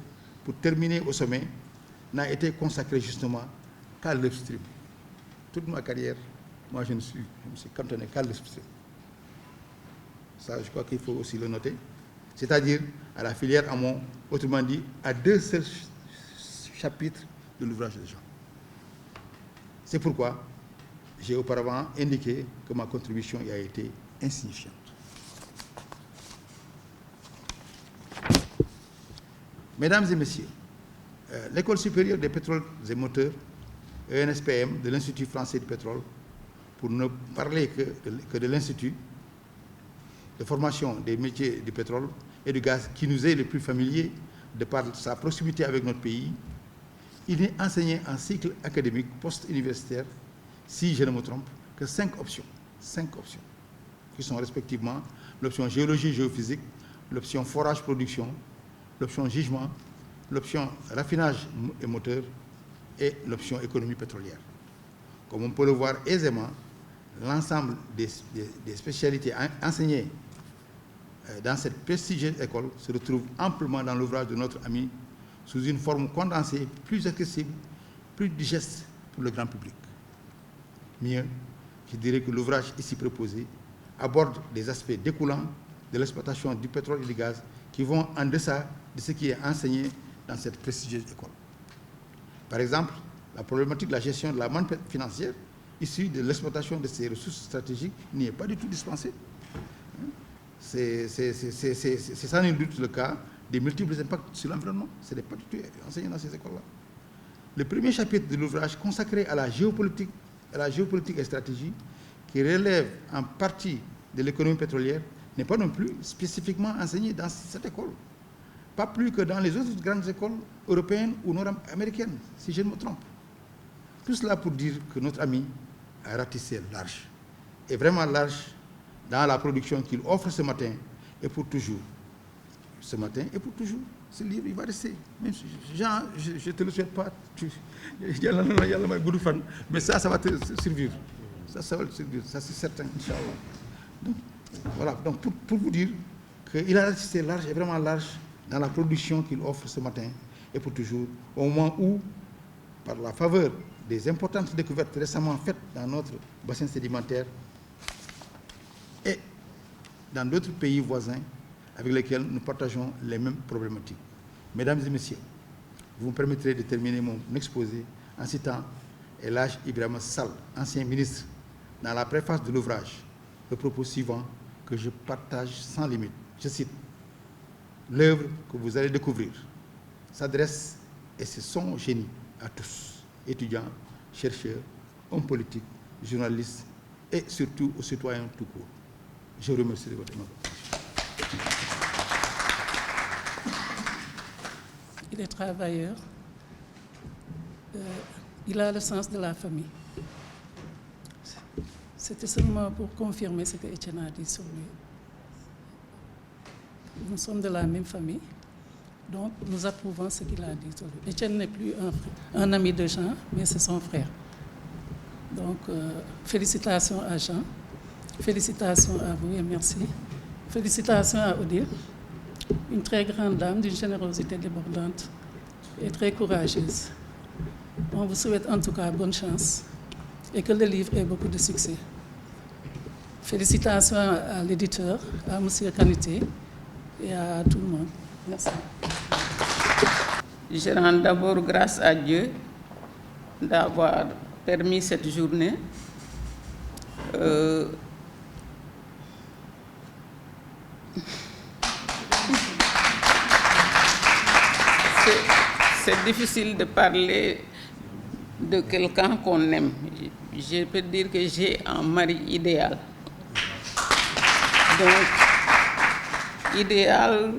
pour terminer au sommet, n'a été consacrée justement qu'à l'upstream. Toute ma carrière, moi je me suis cantonné qu'à l'upstream. Ça, je crois qu'il faut aussi le noter. C'est-à-dire à la filière amont, autrement dit, à 2 seuls chapitres de l'ouvrage de Jean. C'est pourquoi j'ai auparavant indiqué que ma contribution y a été insignifiante. Mesdames et messieurs, l'École supérieure des pétroles et moteurs, ENSPM, de l'Institut français du pétrole, pour ne parler que de l'Institut de formation des métiers du pétrole et du gaz, qui nous est le plus familier de par sa proximité avec notre pays, il est enseigné en cycle académique post-universitaire, si je ne me trompe, que 5 options, qui sont respectivement l'option géologie géophysique, l'option forage-production, l'option jugement, l'option raffinage et moteur et l'option économie pétrolière. Comme on peut le voir aisément, l'ensemble des spécialités enseignées dans cette prestigieuse école se retrouve amplement dans l'ouvrage de notre ami sous une forme condensée, plus accessible, plus digeste pour le grand public. Mieux, je dirais que l'ouvrage ici proposé aborde des aspects découlant de l'exploitation du pétrole et du gaz qui vont en deçà de ce qui est enseigné dans cette prestigieuse école. Par exemple, la problématique de la gestion de la manne financière issue de l'exploitation de ces ressources stratégiques n'y est pas du tout dispensée. C'est sans nul doute le cas des multiples impacts sur l'environnement. Ce n'est pas du tout enseigné dans ces écoles-là. Le premier chapitre de l'ouvrage consacré à la géopolitique et stratégie, qui relève en partie de l'économie pétrolière, n'est pas non plus spécifiquement enseigné dans cette école. Pas plus que dans les autres grandes écoles européennes ou nord-américaines, si je ne me trompe. Tout cela pour dire que notre ami a ratissé large, et vraiment large, dans la production qu'il offre ce matin et pour toujours. Ce matin et pour toujours. Ce livre, il va rester. Même si, Jean, je ne te le souhaite pas. Mais ça va te survivre. Ça va te survivre. Ça, c'est certain, Inch'Allah. Donc, voilà. Donc, pour vous dire qu'il a ratissé large et vraiment large dans la production qu'il offre ce matin et pour toujours, au moment où, par la faveur des importantes découvertes récemment faites dans notre bassin sédimentaire et dans d'autres pays voisins avec lesquels nous partageons les mêmes problématiques. Mesdames et messieurs, vous me permettrez de terminer mon exposé en citant El Hadj Ibrahima Sall, ancien ministre, dans la préface de l'ouvrage, le propos suivant que je partage sans limite. Je cite: l'œuvre que vous allez découvrir s'adresse, et c'est son génie, à tous, étudiants, chercheurs, hommes politiques, journalistes et surtout aux citoyens tout court. Je vous remercie de votre attention. Il est travailleur. Il a le sens de la famille. C'était seulement pour confirmer ce que Etienne a dit sur lui. Nous sommes de la même famille. Donc, nous approuvons ce qu'il a dit sur lui. Etienne n'est plus un ami de Jean, mais c'est son frère. Donc, félicitations à Jean, félicitations à vous et merci. Félicitations à Odile, une très grande dame d'une générosité débordante et très courageuse. On vous souhaite en tout cas bonne chance et que le livre ait beaucoup de succès. Félicitations à l'éditeur, à M. Kanité et à tout le monde. Merci. Je rends d'abord grâce à Dieu d'avoir permis cette journée. C'est difficile de parler de quelqu'un qu'on aime. Je peux dire que j'ai un mari idéal. Donc, idéal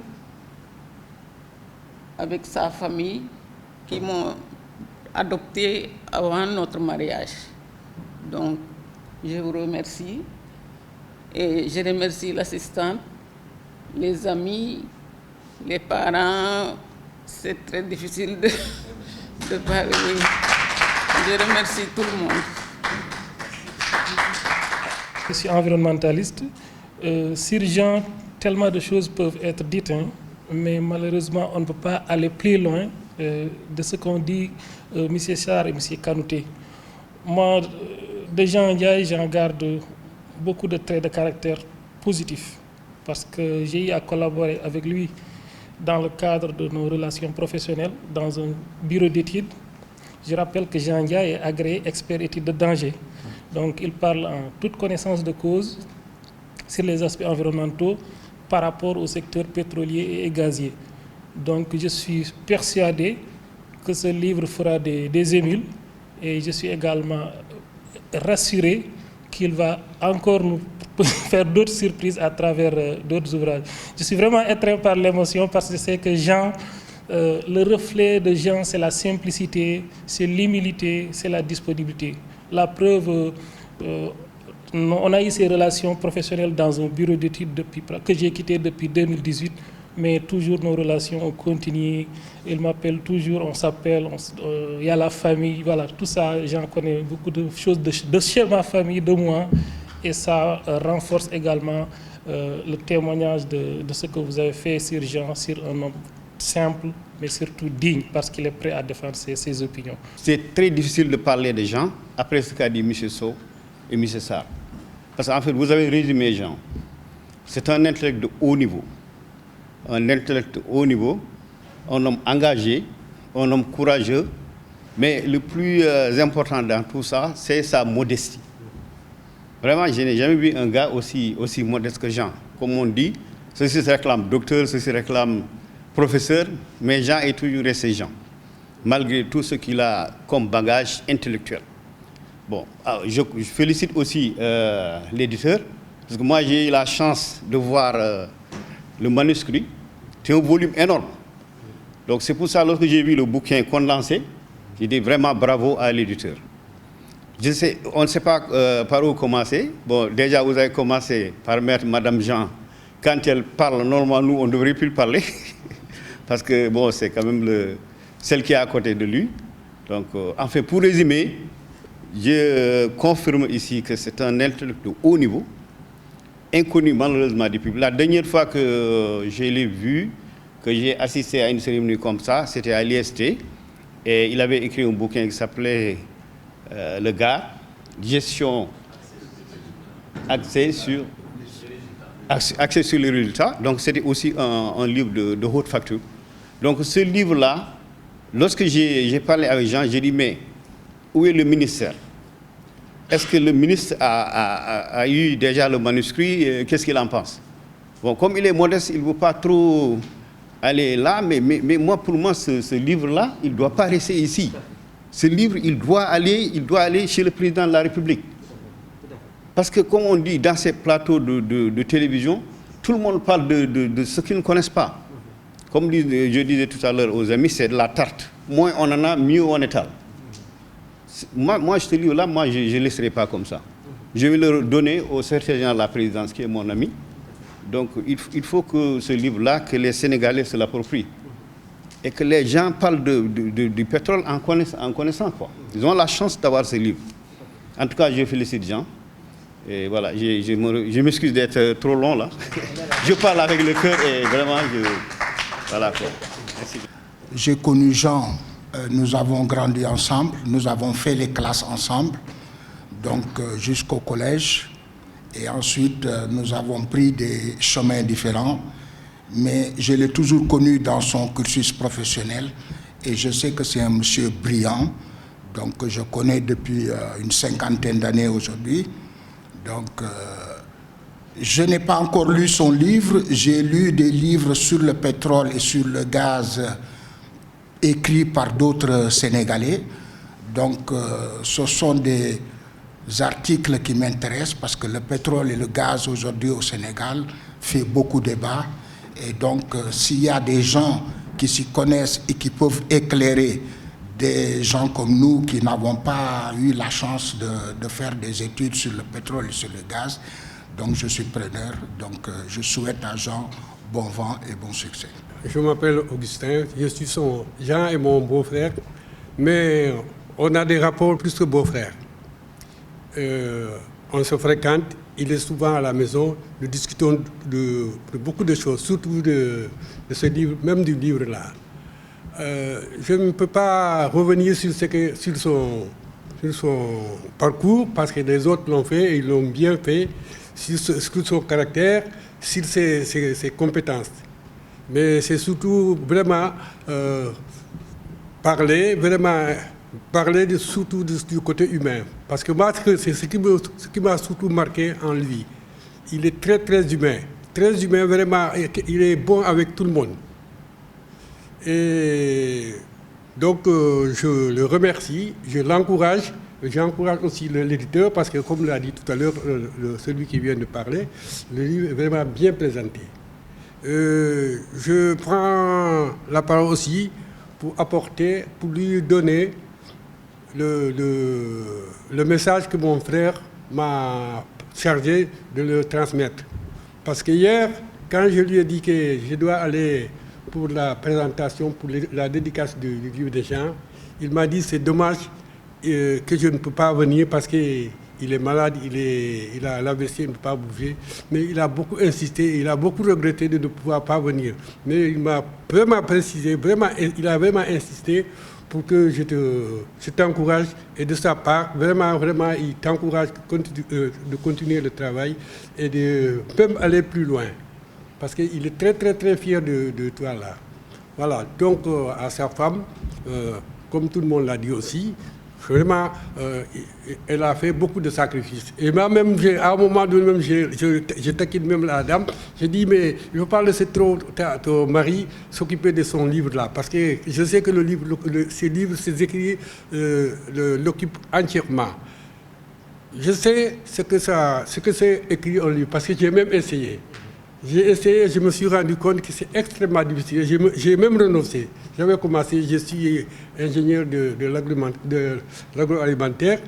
avec sa famille qui m'ont adopté avant notre mariage. Donc, je vous remercie et je remercie l'assistante, les amis, les parents. C'est très difficile de parler. Je remercie tout le monde. Je suis environnementaliste. Sur Jean, tellement de choses peuvent être dites, hein, mais malheureusement, on ne peut pas aller plus loin de ce qu'ont dit M. Sarr et M. Kanouté. Moi, de Jean Ndiaye, j'en garde beaucoup de traits de caractère positifs parce que j'ai eu à collaborer avec lui dans le cadre de nos relations professionnelles dans un bureau d'études. Je rappelle que Jean Ndiaye est agréé expert études de danger. Donc il parle en toute connaissance de cause sur les aspects environnementaux par rapport au secteur pétrolier et gazier. Donc je suis persuadé que ce livre fera des émules et je suis également rassuré qu'il va encore nous faire d'autres surprises à travers d'autres ouvrages. Je suis vraiment étreint par l'émotion parce que je sais que Jean, le reflet de Jean, c'est la simplicité, c'est l'humilité, c'est la disponibilité. La preuve, on a eu ces relations professionnelles dans un bureau d'études que j'ai quitté depuis 2018, mais toujours nos relations ont continué. Il m'appelle toujours, on s'appelle, il y a la famille, voilà, tout ça, j'en connais beaucoup de choses de chez ma famille, de moi. Et ça renforce également le témoignage de ce que vous avez fait sur Jean, sur un homme simple, mais surtout digne, parce qu'il est prêt à défendre ses opinions. C'est très difficile de parler de Jean après ce qu'a dit M. Sow et M. Sarr. Parce qu'en fait, vous avez résumé Jean. C'est un intellect de haut niveau. Un intellect de haut niveau, un homme engagé, un homme courageux, mais le plus important dans tout ça, c'est sa modestie. Vraiment, je n'ai jamais vu un gars aussi modeste que Jean. Comme on dit, ceci se réclame docteur, ceci se réclame professeur, mais Jean est toujours resté Jean, malgré tout ce qu'il a comme bagage intellectuel. Bon, alors, je félicite aussi l'éditeur, parce que moi j'ai eu la chance de voir le manuscrit. C'est un volume énorme. Donc c'est pour ça, lorsque j'ai vu le bouquin condensé, j'ai dit vraiment bravo à l'éditeur. On ne sait pas par où commencer. Bon, déjà, vous avez commencé par mettre Mme Jean. Quand elle parle, normalement, nous, on ne devrait plus parler. Parce que, bon, c'est quand même celle qui est à côté de lui. Donc, enfin, pour résumer, je confirme ici que c'est un intellect de haut niveau, inconnu malheureusement du public. La dernière fois que je l'ai vu, que j'ai assisté à une cérémonie comme ça, c'était à l'IST. Et il avait écrit un bouquin qui s'appelait Le gars, gestion axée sur les résultats. Donc c'était aussi un livre de haute facture. Donc ce livre-là, lorsque j'ai parlé avec Jean, j'ai dit mais où est le ministère? Est-ce que le ministre a eu déjà le manuscrit? Qu'est-ce qu'il en pense? Bon, comme il est modeste, il ne veut pas trop aller là, mais moi, pour moi, ce livre-là, il ne doit pas rester ici. Ce livre, il doit aller chez le président de la République. Parce que, comme on dit dans ces plateaux de télévision, tout le monde parle de ce qu'ils ne connaissent pas. Comme je disais tout à l'heure aux amis, c'est de la tarte. Moins on en a, mieux on étale. Moi, ce livre-là, moi, je ne laisserai pas comme ça. Je vais le donner au secrétaire général de la présidence, qui est mon ami. Donc, il faut que ce livre-là, que les Sénégalais se l'approprient. et que les gens parlent du pétrole en connaissant quoi. Ils ont la chance d'avoir ce livre. En tout cas, je félicite Jean. Et voilà, je m'excuse d'être trop long là. Je parle avec le cœur et vraiment, voilà quoi. Merci. J'ai connu Jean, nous avons grandi ensemble, nous avons fait les classes ensemble, donc jusqu'au collège. Et ensuite, nous avons pris des chemins différents. Mais je l'ai toujours connu dans son cursus professionnel. Et je sais que c'est un monsieur brillant, donc que je connais depuis une 50aine d'années aujourd'hui. Donc, je n'ai pas encore lu son livre. J'ai lu des livres sur le pétrole et sur le gaz écrits par d'autres Sénégalais. Donc, ce sont des articles qui m'intéressent parce que le pétrole et le gaz aujourd'hui au Sénégal fait beaucoup de débat. Et donc, s'il y a des gens qui s'y connaissent et qui peuvent éclairer des gens comme nous qui n'avons pas eu la chance de faire des études sur le pétrole et sur le gaz, donc je suis preneur. Donc, je souhaite à Jean bon vent et bon succès. Je m'appelle Augustin, je suis Jean est mon beau-frère, mais on a des rapports plus que beau-frère. On se fréquente, il est souvent à la maison, nous discutons de beaucoup de choses, surtout de ce livre, même du livre-là. Je ne peux pas revenir sur son parcours, parce que les autres l'ont fait et ils l'ont bien fait, sur son caractère, sur ses compétences. Mais c'est surtout vraiment parler surtout du côté humain. Parce que moi, c'est ce qui m'a surtout marqué en lui. Il est très, très humain. Très humain, vraiment, il est bon avec tout le monde. Et donc, je le remercie, je l'encourage. J'encourage aussi l'éditeur parce que, comme l'a dit tout à l'heure celui qui vient de parler, le livre est vraiment bien présenté. Je prends la parole aussi pour lui donner le message que mon frère m'a chargé de le transmettre. Parce que hier, quand je lui ai dit que je dois aller pour la présentation, pour la dédicace du livre des gens, il m'a dit c'est dommage que je ne peux pas venir parce qu'il est malade, il a l'AVC, il ne peut pas bouger. Mais il a beaucoup insisté, il a beaucoup regretté de ne pouvoir pas venir. Mais il m'a vraiment précisé, il a vraiment insisté pour que je t'encourage. Et de sa part, vraiment, il t'encourage de continuer le travail et de même aller plus loin. Parce qu'il est très, très, très fier de toi là. Voilà, donc à sa femme, comme tout le monde l'a dit aussi, vraiment, elle a fait beaucoup de sacrifices. Et moi-même, à un moment donné, je taquine même la dame. J'ai dit, mais je parle de ton mari s'occuper de son livre-là. Parce que je sais que ces écrits l'occupent entièrement. Je sais ce que c'est écrit en livre, parce que j'ai même essayé. J'ai essayé, je me suis rendu compte que c'est extrêmement difficile. J'ai même renoncé. J'avais commencé, je suis ingénieur de l'agroalimentaire.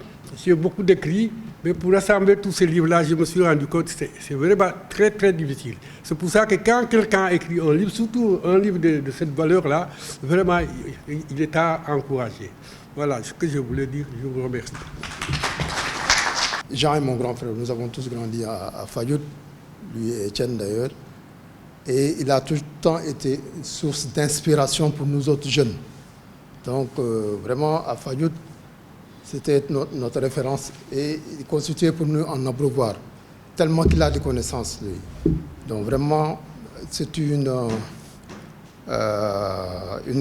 J'ai beaucoup d'écrits, mais pour rassembler tous ces livres-là, je me suis rendu compte que c'est vraiment très, très difficile. C'est pour ça que quand quelqu'un écrit un livre, surtout un livre de cette valeur-là, vraiment, il est à encourager. Voilà ce que je voulais dire. Je vous remercie. Jean est mon grand frère. Nous avons tous grandi à Fayotte. Lui et Etienne d'ailleurs, et il a tout le temps été source d'inspiration pour nous autres jeunes. Donc vraiment, à Fayotte, c'était notre référence et il constituait pour nous un abreuvoir, tellement qu'il a des connaissances, lui. Donc vraiment, c'est une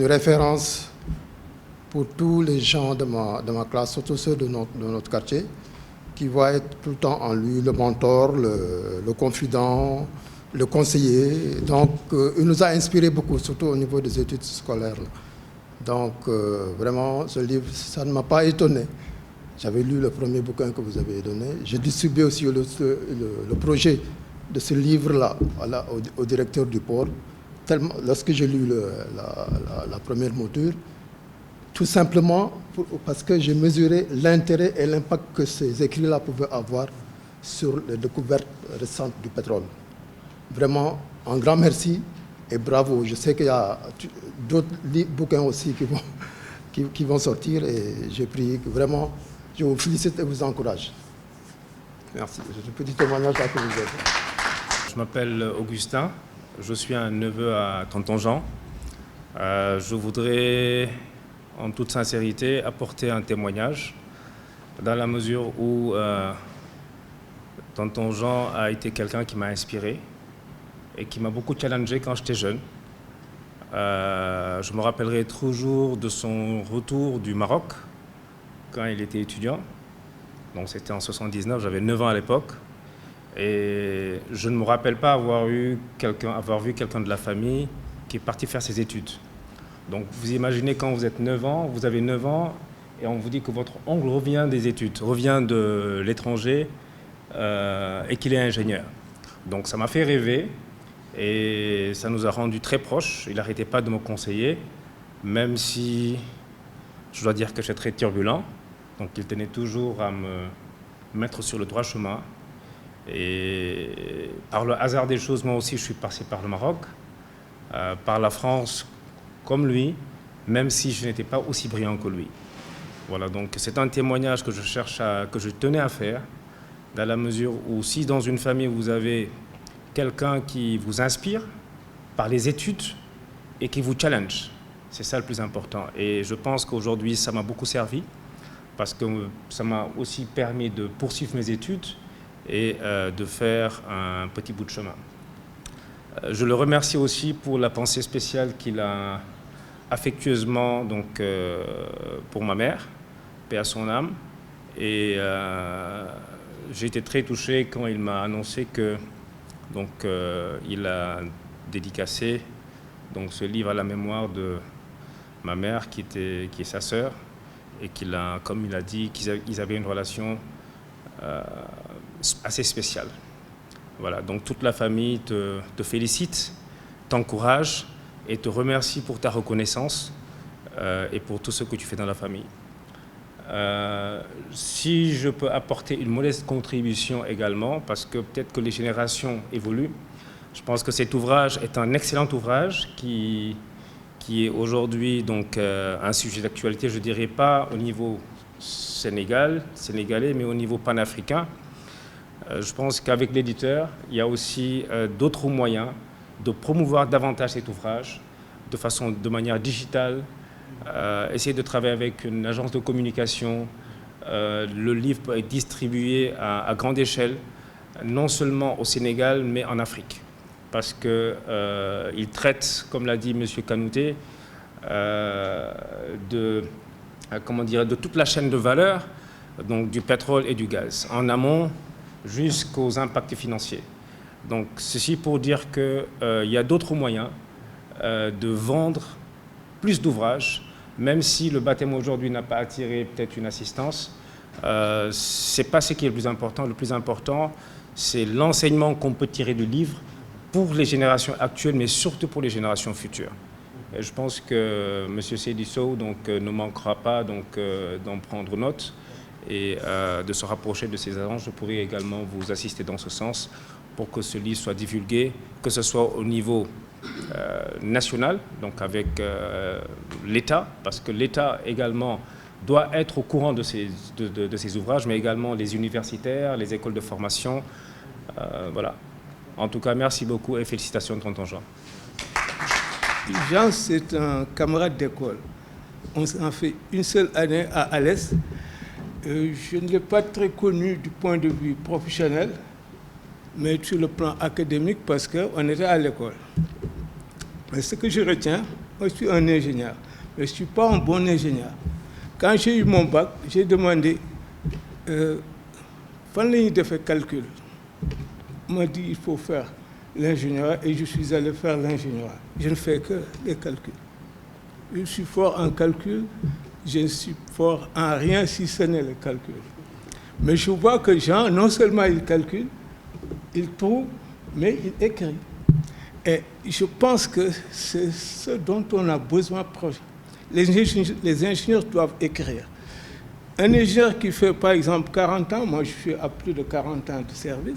référence pour tous les gens de ma classe, surtout ceux de notre quartier, qui voit être tout le temps en lui le mentor, le confident, le conseiller. Donc, il nous a inspiré beaucoup, surtout au niveau des études scolaires. Donc, vraiment, ce livre, ça ne m'a pas étonné. J'avais lu le premier bouquin que vous avez donné. J'ai distribué aussi le projet de ce livre-là au directeur du port. Lorsque j'ai lu la première mouture, tout simplement parce que j'ai mesuré l'intérêt et l'impact que ces écrits-là pouvaient avoir sur les découvertes récentes du pétrole. Vraiment, un grand merci Et bravo, je sais qu'il y a d'autres bouquins aussi qui vont sortir et j'ai pris que vraiment, je vous félicite et vous encourage. Merci. C'est un petit témoignage à que vous êtes. Je m'appelle Augustin, je suis un neveu à Tonton Jean. Je voudrais, en toute sincérité, apporter un témoignage dans la mesure où Tonton Jean a été quelqu'un qui m'a inspiré et qui m'a beaucoup challengé quand j'étais jeune. Je me rappellerai toujours de son retour du Maroc quand il était étudiant. Donc c'était en 79, j'avais 9 ans à l'époque. Et je ne me rappelle pas avoir vu quelqu'un de la famille qui est parti faire ses études. Donc vous imaginez quand vous êtes 9 ans, vous avez 9 ans et on vous dit que votre oncle revient des études, revient de l'étranger et qu'il est ingénieur. Donc ça m'a fait rêver et ça nous a rendus très proches. Il n'arrêtait pas de me conseiller, même si je dois dire que j'étais très turbulent. Donc il tenait toujours à me mettre sur le droit chemin. Et par le hasard des choses, moi aussi, je suis passé par le Maroc, par la France comme lui, même si je n'étais pas aussi brillant que lui. Voilà, donc c'est un témoignage que je tenais à faire, dans la mesure où si dans une famille vous avez quelqu'un qui vous inspire par les études et qui vous challenge, c'est ça le plus important. Et je pense qu'aujourd'hui, ça m'a beaucoup servi, parce que ça m'a aussi permis de poursuivre mes études et de faire un petit bout de chemin. Je le remercie aussi pour la pensée spéciale qu'il a affectueusement pour ma mère, paix à son âme. Et j'ai été très touché quand il m'a annoncé que il a dédicacé ce livre à la mémoire de ma mère qui est sa sœur, et comme il a dit, qu'ils avaient une relation assez spéciale. Voilà, donc toute la famille te félicite, t'encourage et te remercie pour ta reconnaissance et pour tout ce que tu fais dans la famille. Si je peux apporter une modeste contribution également, parce que peut-être que les générations évoluent, je pense que cet ouvrage est un excellent ouvrage qui est aujourd'hui un sujet d'actualité, je ne dirais pas au niveau sénégalais, mais au niveau panafricain. Je pense qu'avec l'éditeur, il y a aussi d'autres moyens de promouvoir davantage cet ouvrage de manière digitale, essayer de travailler avec une agence de communication. Le livre peut être distribué à grande échelle, non seulement au Sénégal, mais en Afrique. Parce qu'il traite, comme l'a dit M. Kanouté, de toute la chaîne de valeur, donc du pétrole et du gaz, en amont jusqu'aux impacts financiers. Donc ceci pour dire qu'il y a d'autres moyens de vendre plus d'ouvrages, même si le baptême aujourd'hui n'a pas attiré peut-être une assistance. Ce n'est pas ce qui est le plus important. Le plus important, c'est l'enseignement qu'on peut tirer du livre pour les générations actuelles, mais surtout pour les générations futures. Et je pense que M. Seydi Sow ne manquera pas d'en prendre note et de se rapprocher de ces agences. Je pourrais également vous assister dans ce sens pour que ce livre soit divulgué, que ce soit au niveau national, donc avec l'État, parce que l'État également doit être au courant de ces ouvrages, mais également les universitaires, les écoles de formation. Voilà. En tout cas, merci beaucoup et félicitations, tonton Jean. Jean, c'est un camarade d'école. On s'en fait une seule année à Alès. Je ne l'ai pas très connu du point de vue professionnel, mais sur le plan académique, parce qu'on était à l'école. Mais ce que je retiens, moi je suis un ingénieur, mais je ne suis pas un bon ingénieur. Quand j'ai eu mon bac, j'ai demandé fan la ñuy defee calcul. On m'a dit il faut faire l'ingénieur et je suis allé faire l'ingénieur. Je ne fais que les calculs. Je suis fort en calcul, je ne suis fort en rien si ce n'est le calcul. Mais je vois que Jean, non seulement il calcule, il trouve, mais il écrit. Et je pense que c'est ce dont on a besoin proche. Les ingénieurs doivent écrire. Un ingénieur qui fait par exemple 40 ans, moi je suis à plus de 40 ans de service,